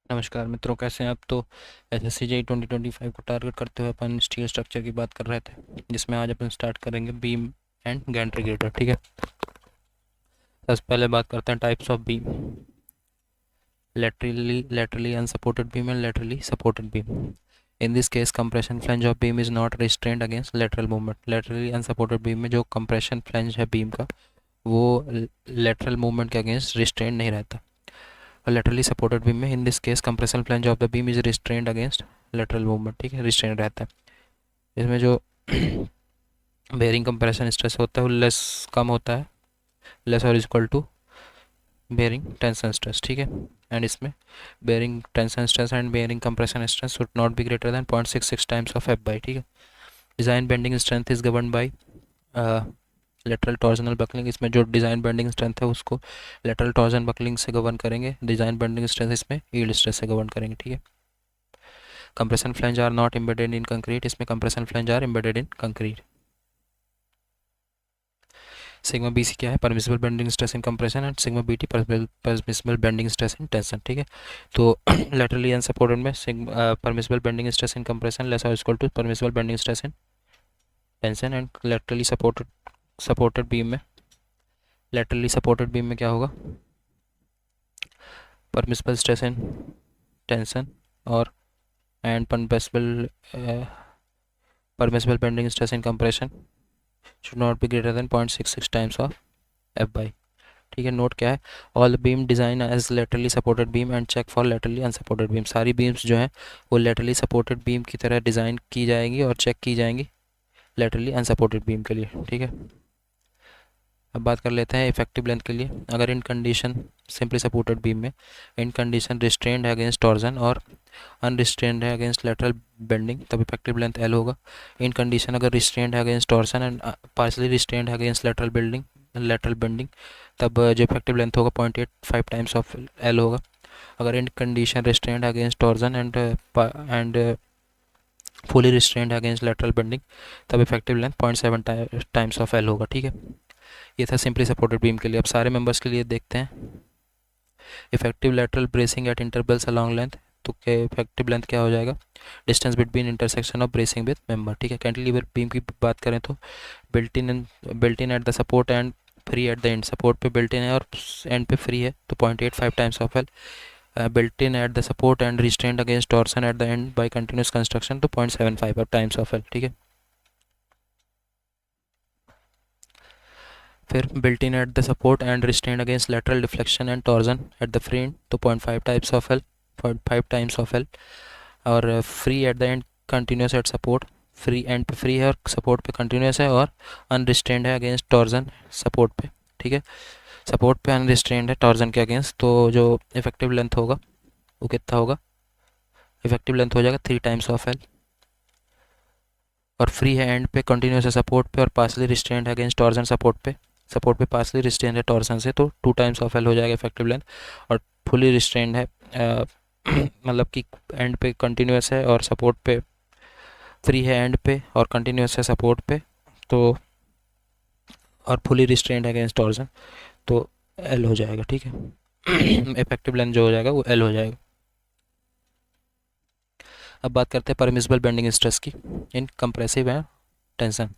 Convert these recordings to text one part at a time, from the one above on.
नमस्कार मित्रों, कैसे हैं आप। तो एसएससी जेईई 2025 को टारगेट करते हुए अपन स्टील स्ट्रक्चर की बात कर रहे थे, जिसमें आज अपन स्टार्ट करेंगे बीम एंड गैंट्री गिरडर। ठीक है, सबसे पहले बात करते हैं types of beam. laterally unsupported beam and laterally supported beam. In this case compression flange of beam is not restrained against lateral movement. laterally unsupported beam में जो compression flange है बीम का, वो lateral movement के against restrained नहीं रहता। और laterally supported beam में in this case compression flange of the beam is restrained against lateral movement। ठीक है, रिस्ट्रेंड रहता है। इसमें जो बेयरिंग कंप्रेशन स्ट्रेस होता है वो लेस कम होता है, लेस और equal to bearing tension stress. ठीक है, एंड इसमें bearing tension stress and bearing compression stress should not be greater than 0.66 times of F by. ठीक है, design bending strength is govern by lateral torsional buckling. इसमें जो design bending strength है उसको lateral torsion buckling से govern करेंगे, design bending strength इसमें yield stress से गवर्न करेंगे। ठीक है, compression flange are not embedded in concrete. इसमें compression flange are embedded in concrete. Sigma B C क्या है, permissible bending stress in compression, and sigma B T permissible bending stress in tension. ठीक है, तो laterally unsupported में permissible bending stress in compression less और equal to permissible bending stress in tension. And laterally supported beam में क्या होगा, permissible stress in tension और and permissible bending stress in compression should not be greater than 0.66 times of f by। ठीक है, note क्या है, all beam design as laterally supported beam and check for laterally unsupported beam. सारी beams जो हैं वो laterally supported beam की तरह डिज़ाइन की जाएंगी और चेक की जाएंगी लेटरली अनसपोर्टेड बीम के लिए। ठीक है, अब बात कर लेते हैं इफेक्टिव लेंथ के लिए। अगर in condition simply supported beam में इन कंडीशन रिस्ट्रेंड है अगेंस्ट टॉर्जन और अनरिस्ट्रेंड है अगेंस्ट लेटरल बेंडिंग, तब इफेक्टिव लेंथ एल होगा। इन कंडीशन अगर रिस्ट्रेंड है against torsion and partially restrained है अगेंस्ट लेटरल बेंडिंग, तब जो इफेक्टिव लेंथ होगा 0.85 टाइम्स ऑफ एल होगा। अगर इन कंडीशन रिस्ट्रेंड है against torsion and fully restrained है अगेंस्ट लेटरल बेंडिंग, तब effective length 0.7 times of L होगा। ठीक है, ये था सिंपली सपोर्टेड बीम के लिए। अब सारे मेंबर्स के लिए देखते हैं। Effective lateral bracing at intervals along length, तो इफेक्टिव लेंथ क्या हो जाएगा, distance between intersection of bracing with member. ठीक है, कैंटिलीवर बीम की बात करें तो built in at the support and free at the end. Support पे बिल्ट इन है और एंड पे फ्री है, तो 0.85 times of L. Built in at the support and restrained against torsion at the end bye continuous construction, तो 0.75 times of L. ठीक है, फिर built in at the support and restrained against lateral deflection and torsion at the free end, तो 0.5 types of L, 0.5 times of L. और free at the end continuous at support, free end पे free है और support पे continuous है, और unrestrained है against torsion support पे। ठीक है, सपोर्ट पे अनरिस्ट्रेंड है टॉर्जन के अगेंस्ट, तो जो इफेक्टिव लेंथ होगा वो कितना होगा, इफेक्टिव लेंथ हो जाएगा 3 टाइम्स ऑफ एल। और फ्री है एंड पे, कंटिन्यूस है सपोर्ट पे, और पार्सली रिस्ट्रेंड है अगेंस्ट टॉर्जन सपोर्ट पे पार्सली रिस्ट्रेंड है टॉर्जन से, तो 2 टाइम्स ऑफ एल हो जाएगा इफेक्टिव लेंथ। और फुली रिस्ट्रेंड है मतलब कि एंड पे कंटिन्यूस है और सपोर्ट पे फ्री है एंड पे और कंटिन्यूस है सपोर्ट पे, तो और फुली रिस्ट्रेंड है अगेंस्ट टॉर्जन, तो एल हो जाएगा। ठीक है, इफेक्टिव लेंथ जो हो जाएगा वो एल हो जाएगा। अब बात करते हैं परमिसिबल बेंडिंग स्ट्रेस की in compressive and tension.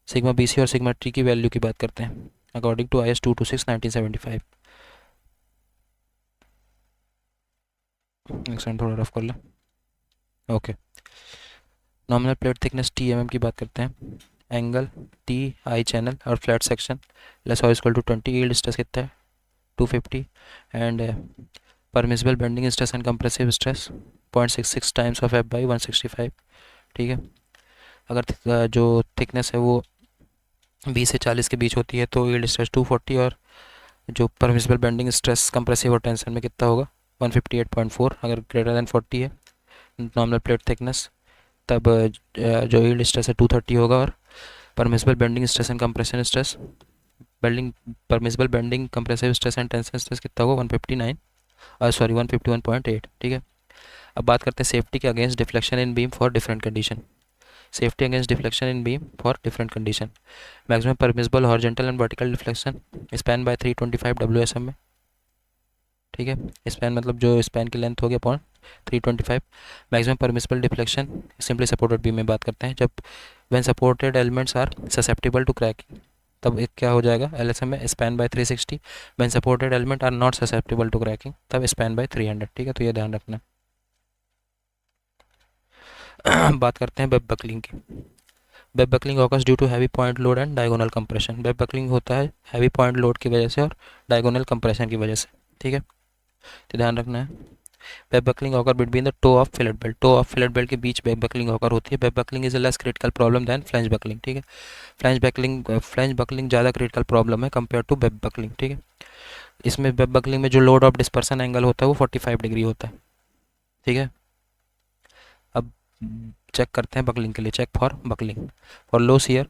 Sigma B C और सिग्मा टी की वैल्यू की बात करते हैं अकॉर्डिंग टू IS 226/1975। एक सेकंड थोड़ा रफ कर लें। Okay, nominal plate thickness TMM की बात करते हैं। एंगल टी आई चैनल और फ्लैट सेक्शन लेस और इक्वल टू 20। यील्ड स्ट्रेस कितना है 250। And permissible bending stress and compressive stress 0.66 times of F by 165। ठीक है, अगर जो थिकनेस है वो 20 से 40 के बीच होती है तो यील्ड स्ट्रेस 240, और जो परमिसिबल बेंडिंग स्ट्रेस कंप्रेसिव और टेंशन में कितना होगा 158.4। अगर ग्रेटर देन 40 है नॉमिनल प्लेट थिकनेस, तब जो यील्ड स्ट्रेस है 230 होगा। और permissible bending stress and compression stress permissible bending compressive stress and tension stress कितना होगा 151.8। ठीक है, अब बात करते हैं सेफ्टी के against deflection in beam for different condition. Safety against deflection in beam for different condition, maximum permissible horizontal and vertical deflection span by 325 WSM में ठीक है। स्पैन मतलब जो स्पैन की लेंथ होगी upon 325। Maximum permissible deflection simply supported beam में बात करते हैं। जब when supported elements are susceptible to cracking, तब एक क्या हो जाएगा एलएसएम में span by 360। When supported element are not susceptible to cracking, तब स्पैन बाय 300। ठीक है, तो ये ध्यान रखना। बात करते हैं वेब बकलिंग की। Web buckling occurs due to heavy point load and diagonal compression. Web buckling होता है हैवी पॉइंट लोड की वजह से और डायगोनल कंप्रेशन की वजह से। ठीक है, तो ध्यान रखना है। Web buckling occur between the toe of fillet weld. Toe of fillet weld के बीच वेब बकलिंग ऑकर होती है। Web buckling is a less critical problem than flange buckling. ठीक है, फ्लैंज बकलिंग ज़्यादा क्रिटिकल प्रॉब्लम है कंपेयर टू वेब बकलिंग। ठीक है, इसमें वेब बकलिंग में जो लोड ऑफ डिस्पर्सन एंगल होता है वो 45 डिग्री होता है। ठीक है, अब चेक करते हैं बकलिंग के लिए। Check for buckling for low shear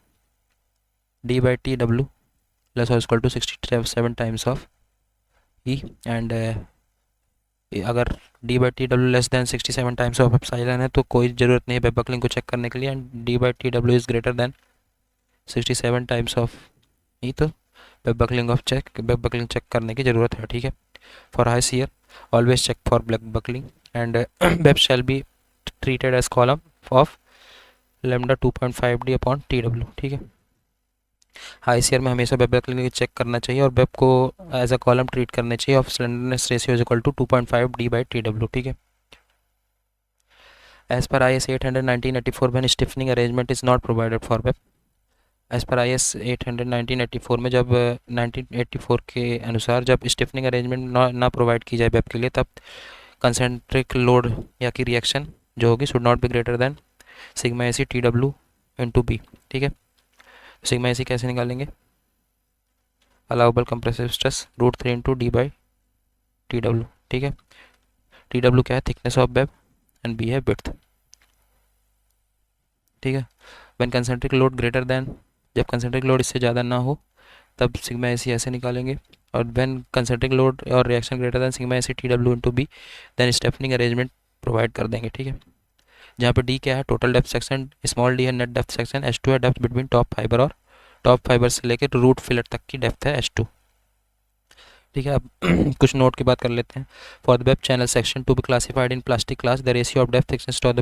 D by T W less और equal to 67 times of E and अगर D by T W less than 67 times of epsilon है तो कोई ज़रूरत नहीं है वेब बकलिंग को चेक करने के लिए। And D by T W is greater than 67 times of E, तो वेब बकलिंग चेक करने की ज़रूरत है। ठीक है, for high shear always check for black buckling and web shall be treated as column of lambda 2.5 D upon T W. ठीक है, high shear में हमेशा वेब बकलिंग चेक करना चाहिए और वेब को एज अ कॉलम ट्रीट करने चाहिए of slenderness ratio is equal to 2.5 D by T W. ठीक है, as per I S 800 1984 when stiffening arrangement is not provided for web। As per I S 800 1984 में जब 1984 के अनुसार जब स्टिफनिंग अरेंजमेंट ना प्रोवाइड की जाए वेब के लिए, तब कंसेंट्रिक लोड या की रिएक्शन जो होगी should not be greater than sigma A C T W into B. ठीक है, सिग्मा ए सी कैसे निकालेंगे? Allowable compressive stress √3 into D by T W. ठीक है, टी डब्ल्यू क्या है? Thickness of web and B है विड्थ। ठीक है, when concentric load greater than, जब कंसेंट्रिक लोड इससे ज़्यादा ना हो तब सिग्मा ए सी ऐसे निकालेंगे। और व्हेन कंसेंट्रिक लोड और reaction greater than sigma A C T W into B, then stiffening arrangement provide कर देंगे। ठीक है, जहाँ पे डी क्या है? Total depth section, small D है net depth section, H two है डेप्थ बिटवीन टॉप फाइबर और टॉप फाइबर से लेकर रूट फिलेट तक की डेप्थ है एच टू। ठीक है, अब कुछ नोट की बात कर लेते हैं। For the web channel section to be classified in plastic class, the ratio of depth thickness to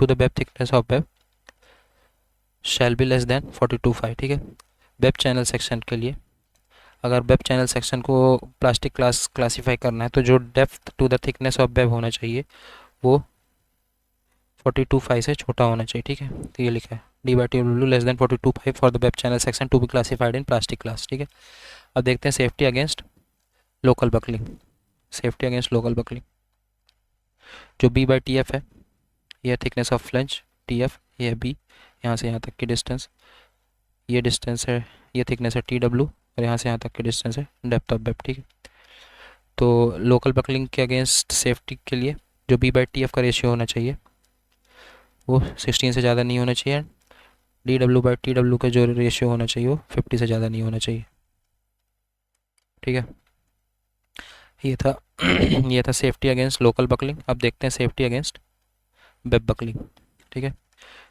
the web thickness of web shall be less than 42.5। ठीक है, वेब चैनल सेक्शन के लिए अगर वेब चैनल सेक्शन को plastic class classify करना है तो जो depth to the thickness of web होना चाहिए वो 42.5 से छोटा होना चाहिए। ठीक है, तो ये लिखा है D by T W less than 42.5 for the web channel section to B classified in plastic class. ठीक है, अब देखते हैं safety against local buckling. Safety against local buckling, जो बी बाई टी एफ है, यह thickness of flange T F, यह B, यहाँ से यहाँ तक की डिस्टेंस, ये डिस्टेंस है, ये थिकनेस है टी डब्ल्यू, और यहाँ से यहाँ तक की डिस्टेंस है डेप्थ ऑफ वेब। ठीक है, तो लोकल बकलिंग के अगेंस्ट सेफ्टी के लिए जो बी बाई टी एफ का रेशियो होना चाहिए वो 16 से ज़्यादा नहीं होना चाहिए। D W by T W का जो रेशियो होना चाहिए वो 50 से ज़्यादा नहीं होना चाहिए। ठीक है, ये था ये था सेफ्टी अगेंस्ट लोकल बकलिंग। अब देखते हैं सेफ्टी अगेंस्ट वेब बकलिंग। ठीक है,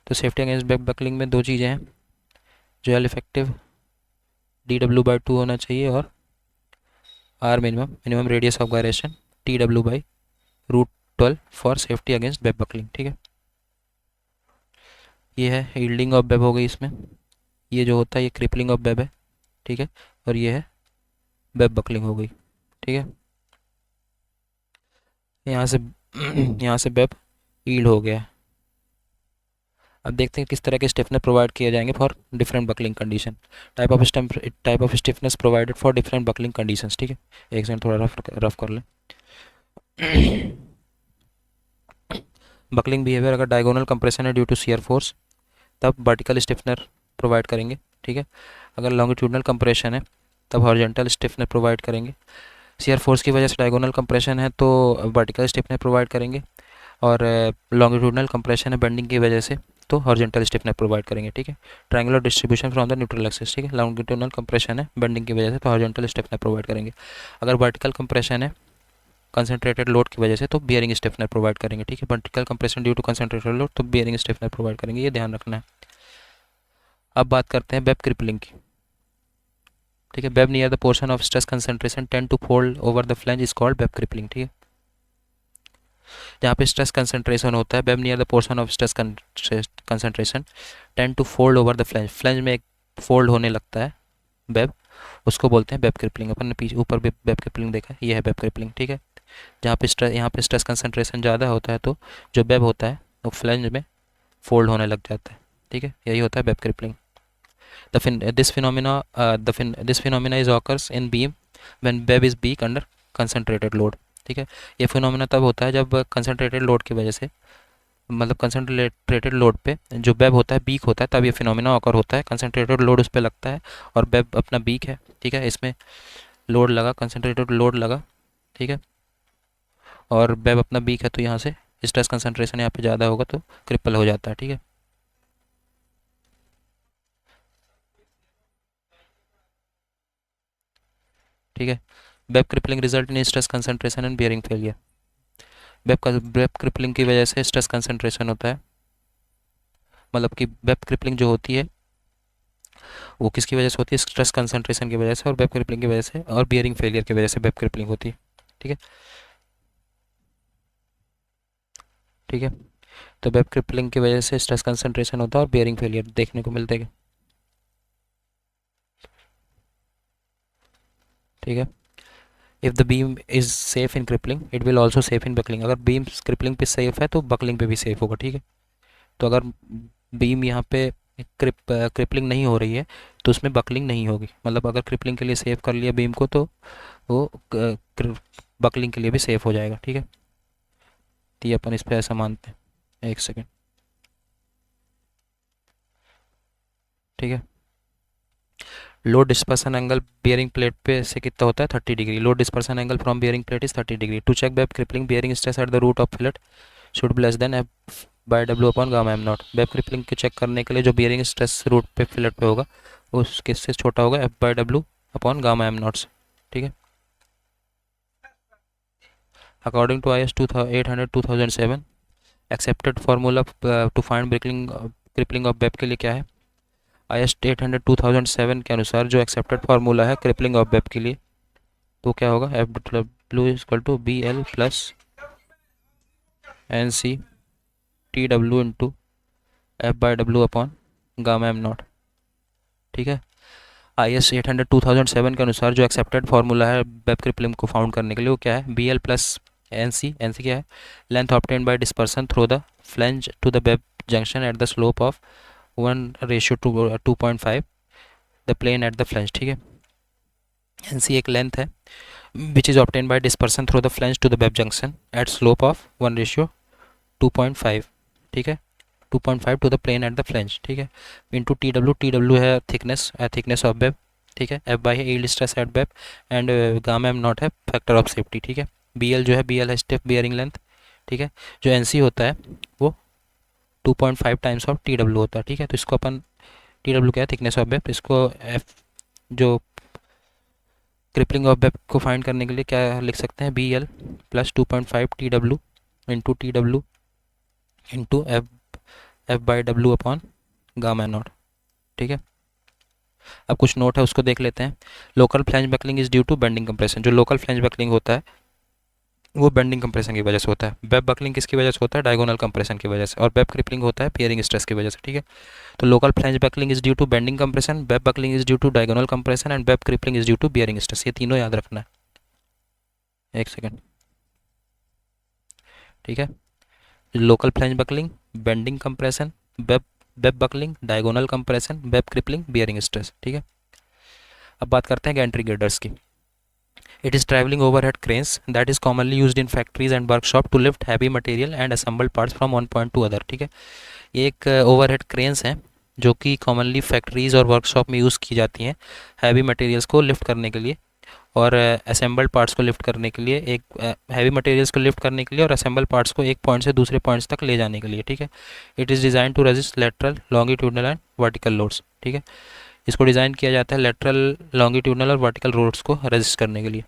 तो सेफ्टी अगेंस्ट वेब बकलिंग में दो चीज़ें हैं, जो L effective D W by 2 होना चाहिए और R minimum radius of gyration T W by √12 for safety against web buckling. ठीक है, ये है यील्डिंग ऑफ वेब हो गई इसमें, ये जो होता है ये क्रिपलिंग ऑफ वेब है। ठीक है, और ये है वेब बकलिंग हो गई। ठीक है, यहाँ से यहाँ से वेब यील्ड हो गया। अब देखते हैं किस तरह के स्टिफनेस प्रोवाइड किए जाएंगे for different buckling condition. Type of stiffness provided for different buckling conditions. ठीक है, एक सेकंड थोड़ा रफ कर लें। बकलिंग बिहेवियर, अगर डायगोनल कंप्रेशन है ड्यू टू शियर फोर्स तब वर्टिकल स्टिफनर प्रोवाइड करेंगे। ठीक है, अगर लॉन्गिट्यूडनल कंप्रेशन है तब हॉरिजॉन्टल स्टिफनर प्रोवाइड करेंगे। शियर फोर्स की वजह से डायगोनल कंप्रेशन है तो वर्टिकल स्टिफनर प्रोवाइड करेंगे, और लॉन्गिट्यूडनल कंप्रेशन है बेंडिंग की वजह से तो हॉरिजॉन्टल स्टिफनर प्रोवाइड करेंगे। ठीक है, triangular distribution from the neutral axis. ठीक है, लॉन्गिट्यूडनल कंप्रेशन है बेंडिंग की वजह से तो हॉरिजॉन्टल स्टिफनर प्रोवाइड करेंगे। अगर वर्टिकल कंप्रेशन है कंसंट्रेटेड लोड की वजह से तो बियरिंग स्टिफनर प्रोवाइड करेंगे। ठीक है, vertical compression due to concentrated load तो बियरिंग स्टिफनर प्रोवाइड करेंगे, ये ध्यान रखना है। अब बात करते हैं वेब क्रिपलिंग की। ठीक है। Web near the portion of stress concentration tend to fold over the flange is called web crippling. ठीक है, जहाँ पे स्ट्रेस कंसंट्रेशन होता है, web near the portion of stress concentration tend to fold over the flange, flange में एक fold होने लगता है वेब, उसको बोलते हैं वेब क्रिपलिंग। अपन ने पीछे ऊपर भी वेब क्रिपलिंग देखा है, ये है वेब क्रिपलिंग। ठीक है, जहाँ पे स्ट्रेस, यहाँ पे स्ट्रेस कंसंट्रेशन ज़्यादा होता है तो जो वेब होता है वो फ्लैंज में फोल्ड होने लग जाता है। ठीक है, यही होता है web crippling. This phenomena is occurs in beam when web is weak under concentrated load। ठीक है, ये फिनोमिना तब होता है जब कंसनट्रेटेड लोड की वजह से, मतलब कंसनट्रेटेड लोड पे जो वेब होता है वीक होता है, तब ये फिनोमिना ऑकर होता है। कंसनट्रेटेड लोड उस पर लगता है और वेब अपना वीक है। ठीक है, इसमें लोड लगा, कंसनट्रेटेड लोड लगा। ठीक है, और वेब अपना वीक है तो यहाँ से स्ट्रेस कंसनट्रेशन यहाँ पे ज़्यादा होगा तो क्रिपल हो जाता है। ठीक है, ठीक है। Web crippling result in stress concentration and bearing failure. Web crippling की वजह से स्ट्रेस कंसंट्रेशन होता है, मतलब कि वेब क्रिपलिंग जो होती है वो किसकी वजह से होती है, स्ट्रेस कंसंट्रेशन की वजह से, और वेब क्रिपलिंग की वजह से, और बियरिंग फेलियर की वजह से वेब क्रिपलिंग होती है। ठीक है, ठीक है। तो वेब क्रिपलिंग की वजह से स्ट्रेस कंसंट्रेशन होता है और बियरिंग फेलियर देखने को मिलते हैं। ठीक है, if the beam is safe in crippling it will also safe in buckling. अगर बीम क्रिपलिंग पे सेफ है तो बकलिंग पे भी सेफ होगा। ठीक है, तो अगर बीम यहाँ पे क्रिपलिंग नहीं हो रही है तो उसमें बकलिंग नहीं होगी। मतलब अगर क्रिपलिंग के लिए सेव कर लिया बीम को तो वो बकलिंग के लिए भी सेफ हो जाएगा। ठीक है, तो ये अपन इस पे ऐसा मानते हैं। एक सेकेंड, ठीक है। Load dispersion angle bearing plate पे से कितना होता है, 30 degree. Load dispersion angle from bearing plate is 30 degree. To check web crippling bearing stress at the root of fillet should be less than F Y W upon gamma M naught. Web crippling को check करने के लिए जो bearing stress root पे fillet पे होगा वो किससे छोटा होगा, F Y W upon gamma M naught से। ठीक है, according to IS 800 2007 accepted formula to find crippling of web के लिए क्या है, IS 800 2007 के अनुसार जो एक्सेप्टेड फार्मूला है क्रिपलिंग ऑफ वेब के लिए तो क्या होगा, F W is equal to B L plus N C T W into F Y W upon gamma M naught. ठीक है, IS 800 2007 के अनुसार जो एक्सेप्टेड फार्मूला है वेब क्रिपलिंग को फाउंड करने के लिए वो क्या है, B L plus N C क्या है, length obtain by dispersion through the flange to the web junction at the slope of 1:2.5 the plane at the flange. ठीक है, एन सी एक लेंथ है which is obtain by dispersion through the flange to the web junction at slope of 1:2.5। ठीक है, 2.5 to the plane at the flange. ठीक है, into T W है thickness, thickness of web. ठीक है, F by है yield stress at web and gamma M not है factor of safety. ठीक है, बी एल जो है, बी एल है स्टेप बियरिंग लेंथ। ठीक है, जो एन सी होता है वो 2.5 टाइम्स ऑफ टी डब्ल्यू होता है। ठीक है, तो इसको अपन, टी डब्ल्यू क्या है, थिकनेस ऑफ वेब, तो इसको एफ जो क्रिपलिंग ऑफ वेब को फाइंड करने के लिए क्या लिख सकते हैं, B L plus 2.5 T W into F Y W upon gamma naught. ठीक है, अब कुछ नोट है उसको देख लेते हैं। Local flange buckling is due to bending compression. जो लोकल फ्लैंज बकलिंग होता है वो बेंडिंग कंप्रेशन की वजह से होता है। वेब बकलिंग किसकी वजह से होता है, डायगोनल कंप्रेशन की वजह से, और वेब क्रिपलिंग होता है पियरिंग स्ट्रेस की वजह से। ठीक है, तो local flange buckling is due to bending compression, web buckling is due to diagonal compression and web crippling is due to bearing stress. ये तीनों याद रखना है। एक सेकेंड, ठीक है। Local flange buckling, bending compression, web web buckling, diagonal compression, web crippling, bearing stress. ठीक है, अब बात करते हैं गैंट्री गिर्डर्स की। It is travelling overhead cranes that is commonly used in factories and workshop to lift heavy material and assembled parts from one point to other. ठीक है, ये एक ओवरहेड क्रेन्स हैं जो कि कॉमनली फैक्ट्रीज़ और वर्कशॉप में यूज़ की जाती हैं हैवी मटेरियल्स को लिफ्ट करने के लिए और असेंबल्ड पार्ट्स को लिफ्ट करने के लिए, एक हैवी मटेरियल्स को लिफ्ट करने के लिए और असेंबल पार्ट्स को एक पॉइंट से दूसरे पॉइंट्स तक ले जाने के लिए। ठीक है, it is design to resist lateral, longitudinal and vertical loads. ठीक है, इसको डिज़ाइन किया जाता है लेटरल, लॉन्गिट्यूडनल और वर्टिकल लोड्स को रेजिस्ट करने के लिए।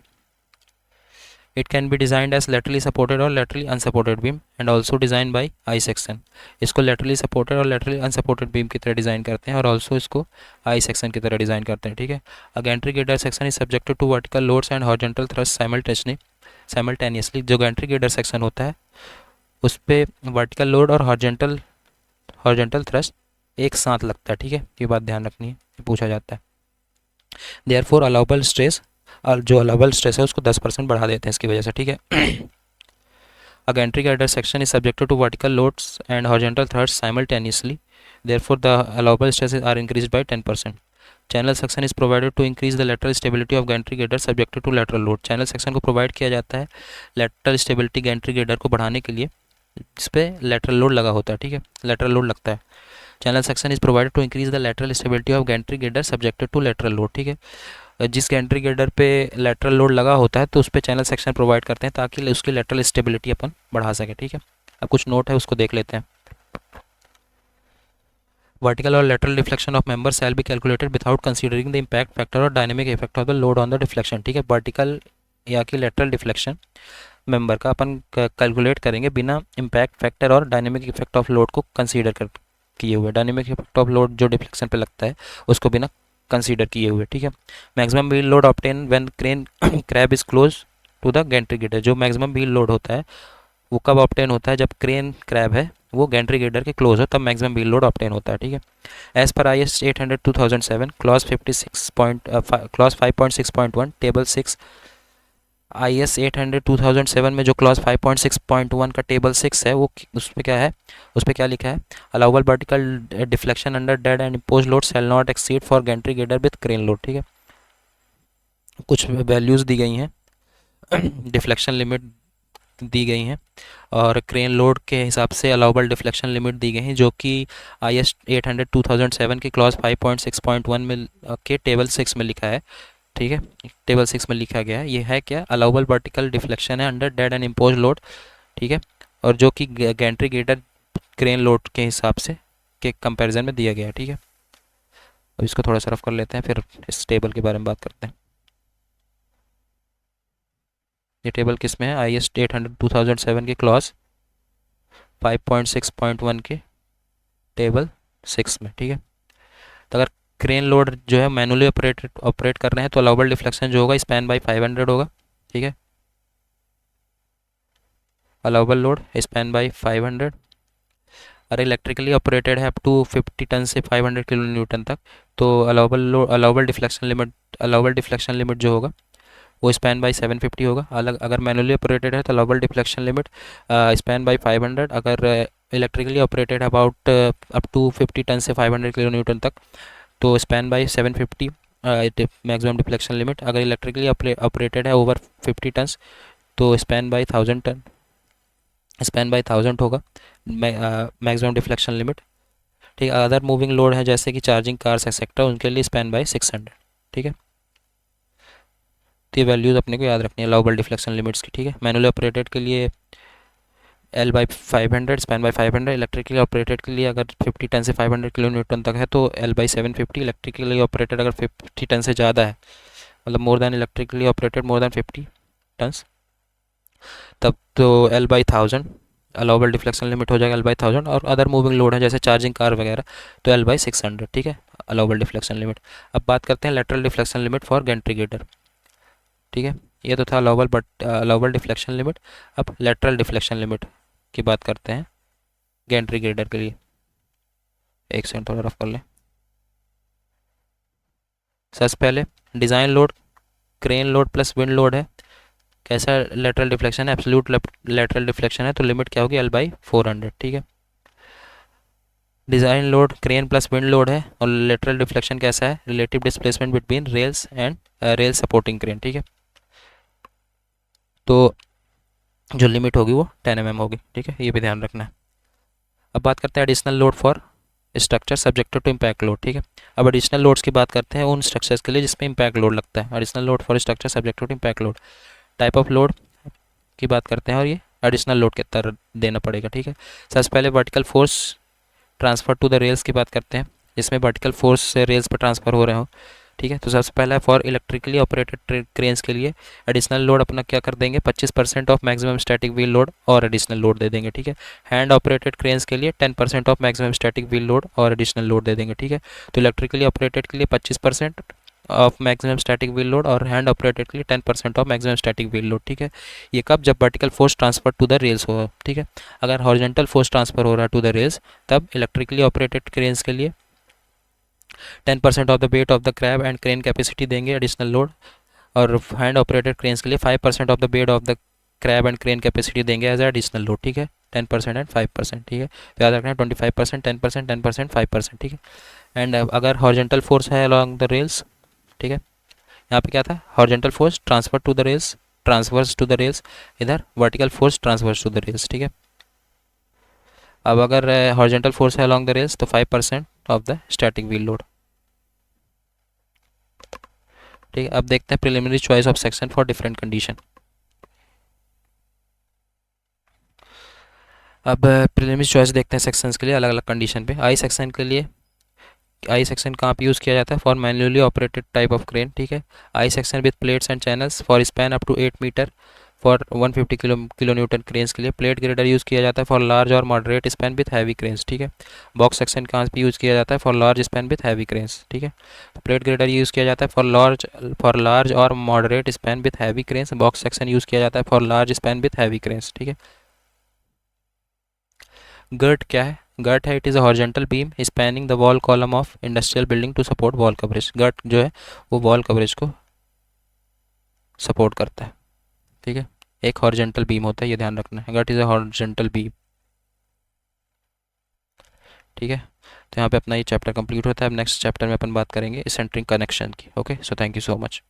It can be designed as laterally supported और laterally unsupported beam and also design by I section. इसको लेटरली सपोर्टेड और लेटरली अनसपोर्टेड बीम की तरह डिज़ाइन करते हैं और ऑल्सो इसको आई सेक्शन की तरह डिज़ाइन करते हैं, ठीक है। A gantry girder section is subjected to vertical loads and horizontal thrust simultaneously. जो गैंट्री गिरडर सेक्शन होता है उस पर वर्टिकल लोड और हॉरिजॉन्टल थ्रस्ट एक साथ लगता है, ठीक है। ये बात ध्यान रखनी है, ये पूछा जाता है। देयरफॉर अलाउबल स्ट्रेस, और जो अलाउबल स्ट्रेस है उसको 10% बढ़ा देते हैं इसकी वजह से, ठीक है। A gantry girder section is subjected to vertical loads and horizontal thrusts simultaneously. Therefore, the allowable stresses are increased by 10%. Channel section is provided to increase the lateral stability of gantry girder subjected to lateral load. Channel section को provide किया जाता है lateral stability gantry girder को बढ़ाने के लिए, जिस पे lateral load लगा होता है, ठीक है, lateral load लगता है। Channel section is provided to increase the lateral stability of gantry girder subjected to lateral load, ठीक है। जिस गैंट्री गिरडर पे लेटरल लोड लगा होता है तो उस पर चैनल सेक्शन प्रोवाइड करते हैं ताकि उसकी लेटरल स्टेबिलिटी अपन बढ़ा सके, ठीक है। अब कुछ नोट है उसको देख लेते हैं। वर्टिकल और lateral deflection of member shall be calculated without considering the impact factor और dynamic effect of the load on the deflection, ठीक है। वर्टिकल या कि लेटरल डिफ्लेक्शन मेंबर का अपन कैलकुलेट करेंगे बिना इम्पैक्ट फैक्टर और डायनेमिक इफेक्ट ऑफ लोड को कंसीडर कर किए हुए। डायनेमिक इफेक्ट ऑफ लोड जो डिफ्लेक्शन पे लगता है उसको बिना कंसीडर किए हुए, ठीक है। Maximum wheel load obtain when crane crab is close to the gantry girder. जो मैक्सिमम व्हील लोड होता है वो कब ऑब्टेन होता है, जब क्रेन क्रैब है वो गैंट्री गिरडर के क्लोज हो, तब मैक्सिमम व्हील लोड ऑब्टेन होता है, ठीक है। एज पर IS 800/2007 क्लॉज 5.6.1 टेबल 6, IS 800/2007 में जो क्लॉज 5.6.1 का टेबल 6 है वो उस पर क्या है, उस पर क्या लिखा है, allowable vertical deflection under dead and impose load shall not exceed for gantry girder with crane load, ठीक है। कुछ वैल्यूज़ दी गई हैं, डिफ्लेक्शन लिमिट दी गई हैं और क्रेन लोड के हिसाब से अलाउबल डिफ्लेक्शन लिमिट दी गई हैं, जो कि IS 800/2007 की क्लॉज 5.6.1 में के टेबल 6 में लिखा है, ठीक है। टेबल 6 में लिखा गया है। ये है क्या, अलाउबल वर्टिकल डिफ्लेक्शन है under dead and impose load, ठीक है, और जो कि गैंट्री गिरडर क्रेन लोड के हिसाब से के कंपैरिजन में दिया गया है, ठीक है। अब इसको थोड़ा सा रफ कर लेते हैं, फिर इस टेबल के बारे में बात करते हैं। ये टेबल किस में है, IS 800/2007 के क्लॉज 5.6.1 के टेबल 6 में, ठीक है। तो अगर क्रेन लोड जो है मैनुअली ऑपरेट कर रहे हैं तो अलाउबल डिफ्लेक्शन जो होगा स्पैन बाई 500 होगा, ठीक है। Allowable load span by 500। अरे इलेक्ट्रिकली ऑपरेटेड है अप टू 50 टन से 500 किलो न्यूटन तक, तो अलाउबल डिफ्लेक्शन लिमिट जो होगा वो स्पैन बाई 750 होगा। अलग अगर मैनुअली ऑपरेटेड है तो allowable deflection limit span by 500। अगर electrically operated about up to 50 ton से 500 किलो न्यूटन तक तो span by 750 maximum deflection limit. अगर इलेक्ट्रिकली ऑपरेटेड है ओवर 50 टन्स तो स्पैन बाई 1000 होगा मैक्सिमम डिफ्लेक्शन लिमिट, ठीक है। अदर मूविंग लोड है जैसे कि चार्जिंग कार्स एक्सेट्रा, उनके लिए स्पैन बाई 600, ठीक है। तो ये वैल्यूज़ अपने को याद रखनी है अलाउबल डिफ्लेक्शन लिमिट्स की, ठीक है। मैनुअली ऑपरेटेड के लिए L/500 span by 500। Electrically operated के लिए अगर 50 टन से 500 किलो न्यूटन तक है तो L/750। इलेक्ट्रिकली ऑपरेटेड अगर 50 टन से ज़्यादा है, मतलब more than electrically operated more than 50 tons, तब तो L/1000 अलाउबल डिफ्लेक्शन लिमिट हो जाएगा L/1000। और अदर मूविंग लोड है जैसे चार्जिंग कार वगैरह तो L/600, ठीक है, अलाउबल डिफ्लेक्शन लिमिट। अब बात करते हैं lateral deflection limit for gantry girder, ठीक है। ये तो था अलाउबल डिफ्लेक्शन लिमिट। अब लेटरल डिफ्लेक्शन लिमिट की बात करते हैं गैंट्री गिरडर के लिए। एक सेकंड थोड़ा रफ कर लें। सबसे पहले design load crane load plus wind load है, कैसा लेटरल डिफ्लेक्शन है, एब्सोल्यूट लेटरल डिफ्लेक्शन है, तो लिमिट क्या होगी L/400, ठीक है। Design load crane plus wind load है और लेटरल डिफ्लेक्शन कैसा है, relative displacement between rails and rail supporting crane, ठीक है। तो जो लिमिट होगी वो 10 mm होगी, ठीक है, ये भी ध्यान रखना है। अब बात करते हैं additional load for structure subjected to impact load, ठीक है। अब एडिशनल लोड्स की बात करते हैं उन स्ट्रक्चर्स के लिए जिसमें इम्पैक्ट लोड लगता है। Additional load for structure subjected to impact load, type of load की बात करते हैं और ये एडिशनल लोड कितना देना पड़ेगा, ठीक है। सबसे पहले vertical force transfer to the rails की बात करते हैं, जिसमें वर्टिकल फोर्स से रेल्स पर ट्रांसफ़र हो रहे हो ठीक है। तो सबसे पहला है फॉर इलेक्ट्रिकली ऑपरेटेड क्रेन्स के लिए एडिशनल लोड अपना क्या कर देंगे, 25% of maximum static wheel load और एडिशनल लोड दे देंगे। ठीक है। हैंड ऑपरेटेड क्रेन्स के लिए 10% of maximum static wheel load और एडिशनल लोड दे देंगे। ठीक है। तो इलेक्ट्रिकली ऑपरेटेड के लिए 25% of maximum static wheel load और हैंड ऑपरेटेड के लिए 10% of maximum static wheel load. ठीक है। ये कब, जब vertical force transfer to the rails हो। ठीक है। अगर हॉरिजॉन्टल फोर्स ट्रांसफर हो रहा है टू द रेल्स, तब इलेक्ट्रिकली ऑपरेटेड क्रेन्स के लिए 10% of the weight of the crab and crane capacity देंगे एडिशनल लोड, और हैंड ऑपरेटेड क्रेन्स के लिए 5% of the weight of the crab and crane capacity देंगे एज एडिशनल लोड। ठीक है। 10% एंड 5%। ठीक है। तो याद रखना है 25%, 10%, 10%, 5%। ठीक है। एंड अगर हॉरिजॉन्टल फोर्स है अलॉन्ग द रेल्स, ठीक है, यहाँ पे क्या था, horizontal force transfer to the rails, transverse to the rails, इधर vertical force transverse to the rails. ठीक है। अब अगर हॉरिजॉन्टल फोर्स है अलॉन्ग द रेल्स तो 5% of the static wheel load. ठीक है। अब देखते हैं preliminary choice of section for different condition. अब प्रिलिमिनरी चॉइस देखते हैं सेक्शंस के लिए अलग अलग कंडीशन पे। आई सेक्शन के लिए, आई सेक्शन कहाँ पे यूज़ किया जाता है, for manually operated type of crane. ठीक है। I section with plates and channels for span up to 8 metre for 150 kilo newton cranes के लिए। प्लेट ग्रेडर यूज़ किया जाता है फॉर लार्ज और moderate span with heavy cranes. ठीक है। बॉक्स सेक्शन कहाँ पे यूज़ किया जाता है, for large span with heavy cranes. ठीक है। तो प्लेट ग्रेडर यूज़ किया जाता है फॉर लार्ज और moderate span with heavy cranes. Box section use किया जाता है for large span with heavy cranes. ठीक है। गर्ट क्या है, गर्ट है, it is a horizontal beam spanning the wall column of industrial building to support wall coverage. Girt जो है वो वॉल कवरेज को सपोर्ट करता है। ठीक है। एक हॉरिजॉन्टल बीम होता है, ये ध्यान रखना है, girt is a horizontal beam. ठीक है। तो यहाँ पे अपना ये चैप्टर कंप्लीट होता है। अब नेक्स्ट चैप्टर में अपन बात करेंगे सेंटरिंग कनेक्शन की। Okay, so thank you so much.